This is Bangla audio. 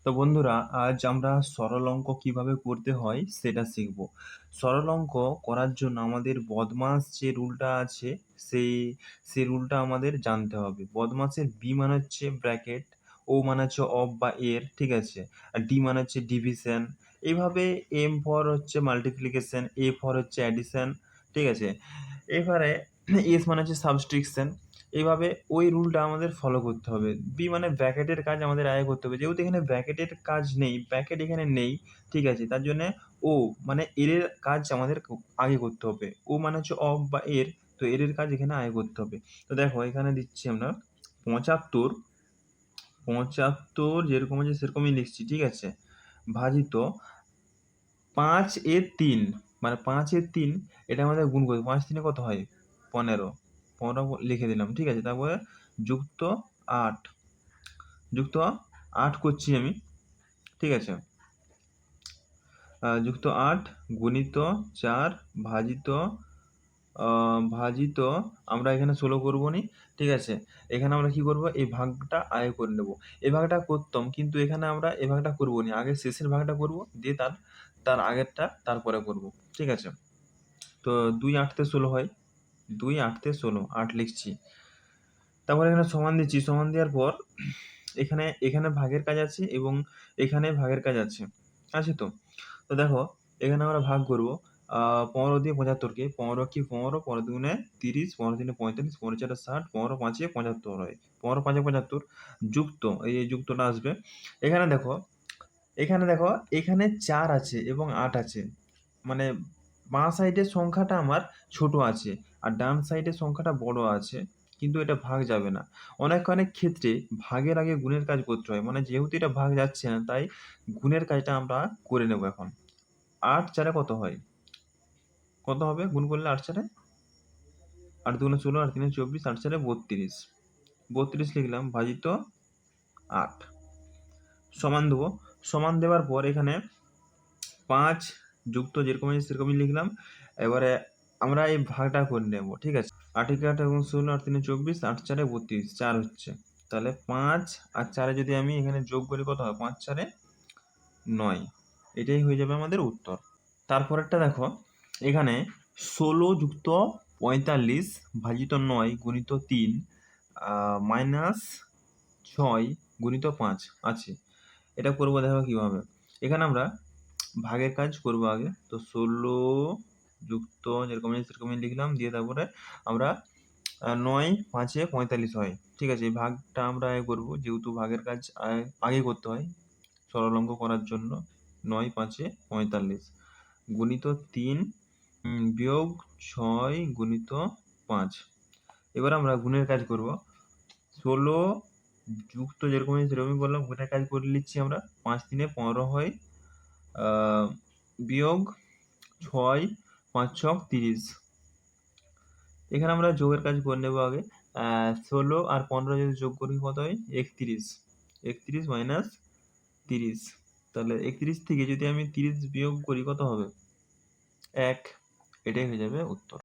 তো বন্ধুরা, আজ আমরা সরল অঙ্ক কিভাবে করতে হয় সেটা শিখব। সরল অঙ্ক করার জন্য আমাদের বদমাস যে রুলটা আছে সেই সেই রুলটা আমাদের জানতে হবে। বদমাসের বি মানে হচ্ছে ব্র্যাকেট, ও মানে হচ্ছে অফ বা এর, ঠিক আছে, আর ডি মানে হচ্ছে ডিভিশন। এইভাবে এম ফর হচ্ছে মাল্টিপ্লিকেশন, এ ফর হচ্ছে অ্যাডিশন, ঠিক আছে। এবারে এস মানে হচ্ছে সাবস্ট্রিকশন। এইভাবে ওই রুলটা আমাদের ফলো করতে হবে। বি মানে ব্র্যাকেটের কাজ আমাদের আগে করতে হবে, যেহেতু এখানে ব্র্যাকেটের কাজ নেই, ব্র্যাকেট এখানে নেই, ঠিক আছে, তার জন্য ও মানে এর কাজ আমাদের আগে করতে হবে। ও মানে হচ্ছে অফ বা এর, তো এর কাজ এখানে আগে করতে হবে। তো দেখো এখানে দিচ্ছি আমরা 75, 75 যেরকম আছে সেরকমই লিখছি, ঠিক আছে, ভাজিত 5 এর 3, মানে 5 এর 3, এটা আমাদের গুণ করবে। 5 3 কত হয়? 15, 15 লিখে দিলাম, ঠিক আছে। তারপরে যুক্ত 8, যুক্ত 8 করছি আমি, ঠিক আছে। যুক্ত 8 গুণিত 4 ভাজিত ভাজিত আমরা এখানে 16 করবো নি, ঠিক আছে। এখানে আমরা কি করব, এই ভাগটা আগে করে নেব। এই ভাগটা করতাম, কিন্তু এখানে আমরা এই ভাগটা করবো নি, আগে শেষের ভাগটা করব, দিয়ে তার তার আগেরটা তারপরে করব, ঠিক আছে। তো 2 8 তে 16 হয়, 2 8 তে 16, 8 লিখছি। তারপরে এখানে সমান দিচ্ছি, সমান দেওয়ার পর এখানে এখানে ভাগের কাজ আছে এবং এখানে ভাগের কাজ আছে, আছে তো। তো দেখো এখানে আমরা ভাগ করব 15 দিয়ে 75কে, 15 কি 15, 15 দুগুণে 30, 15 তিনে 45, 15 চারে 60, 15 পাঁচে 75 হয়, 15 পাঁচে 75, যুক্ত এই যে যুক্তটা আসবে। এখানে দেখো, এখানে দেখো, এখানে 4 আছে এবং 8 আছে, মানে বাঁ সাইডের সংখ্যাটা আমার ছোট আছে আর ডান সাইডের সংখ্যাটা বড় আছে, কিন্তু এটা ভাগ যাবে না। অনেক অনেক ক্ষেত্রে ভাগের আগে গুণের কাজ করতে হয়, মানে যেহেতু এটা ভাগ যাচ্ছে না তাই গুণের কাজটা আমরা করে নেব এখন। 8 4 কত হয়? কত হবে গুণ করলে? 8 4, 8 দুগুণে 16, 8 তিনে 24, 8 4 32, 32 লিখলাম, ভাজিত 8, সমান দেবো। সমান দেওয়ার পর এখানে 5 যুক্ত যেরকম আছে সেরকমই লিখলাম। এবারে আমরা এই ভাগটা করে নেব, ঠিক আছে। 8 একে 8 এবং 16, 8 তিনে 24, 8 4 32, 4 হচ্ছে। তাহলে 5 আর 4 যদি আমি এখানে যোগ করি কত হয়? 5 4 9, এটাই হয়ে যাবে আমাদের উত্তর। তারপরেরটা দেখো, এখানে 16 যুক্ত 45 ভাজিত 9 গুণিত 3 মাইনাস 6 গুণিত 5 আছে। এটা করবো, দেখো কিভাবে। এখানে আমরা ভাগের কাজ করব আগে। তো 16 যুক্ত যেরকম আছে সেরকমই লিখলাম, দিয়ে তারপরে আমরা 9 5 45 হয়, ঠিক আছে। এই ভাগটা আমরা আগে করবো, যেহেতু ভাগের কাজ আগে করতে হয় সরল অঙ্ক করার জন্য। 9 5 45 গুণিত 3 বিয়োগ 6 গুণিত 5। এবার আমরা গুণের কাজ করব। 16 যুক্ত যেরকম আছে সেরকমই বললাম, গুণের কাজ করে নিচ্ছি আমরা। 5 3 15 হয়, বিয়োগ 6 5 6 30। এখানে আমরা যোগের কাজ করে নেব আগে। 16 আর 15 যদি যোগ করি কত হয়? 31, 31 মাইনাস 30। তাহলে 31 থেকে যদি আমি 30 বিয়োগ করি কত হবে? 1, এটাই হয়ে যাবে উত্তর।